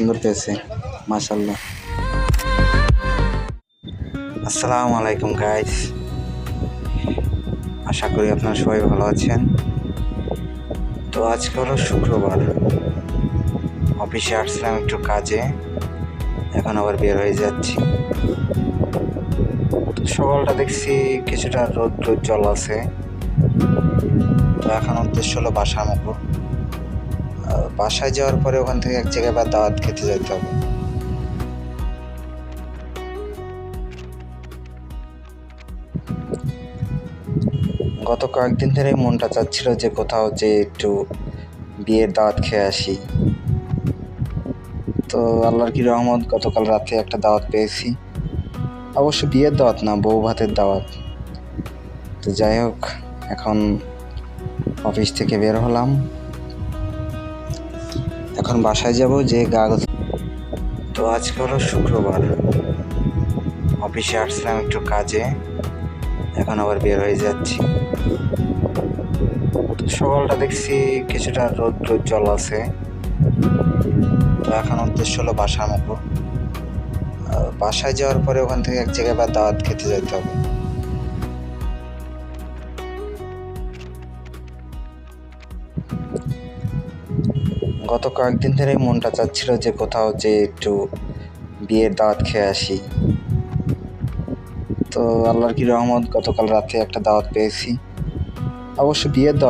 সুন্দর পেয়েছে মাশাআল্লাহ। আসসালামু আলাইকুম গাইস, আশা করি আপনারা সবাই ভালো আছেন। তো আজকে হলো শুক্রবার, অফিসে আসছিলাম একটু কাজে, এখন আবার বের হয়ে যাচ্ছি। তো সকালটা দেখছি কিছুটা রোদ জল আছে। তো এখন উদ্দেশ্য হলো বাসার মুখো। বাসায় যাওয়ার পরে ওখান থেকে এক জায়গায় বা দাওয়াত খেতে যেতে হবে। গত কয়েকদিন ধরে মনটা চাচ্ছিল যে কোথাও যে একটু বিয়ের দাওয়াত খেয়ে আসি। তো আল্লাহর কি রহমত, গতকাল রাতে একটা দাওয়াত পেয়েছি। অবশ্য বিয়ের দাওয়াত না, বউ ভাতের দাওয়াত। তো যাই হোক, এখন অফিস থেকে বের হলাম, এখন বাসায় যাব যে তো আজকে হলো শুক্রবার, অফিসে আসছিলাম একটু কাজে, এখন আবার বের হয়ে যাচ্ছি। তো সকালটা দেখছি কিছুটা রোদ জল আছে। তো এখন উদ্দেশ্য হলো বাসার মুখো। বাসায় যাওয়ার পরে ওখান থেকে এক জায়গায় বা দাওয়াত খেতে যেতে হবে। গত কয়েকদিন ধরে মনটা চাচ্ছিল যে কোথাও যে একটু বিয়ের দাওয়াত খেয়ে আসি। তো আল্লাহর কি রহমত, গতকাল রাতে একটা দাওয়াত পেয়েছি। অবশ্য বিয়ের দাওয়াত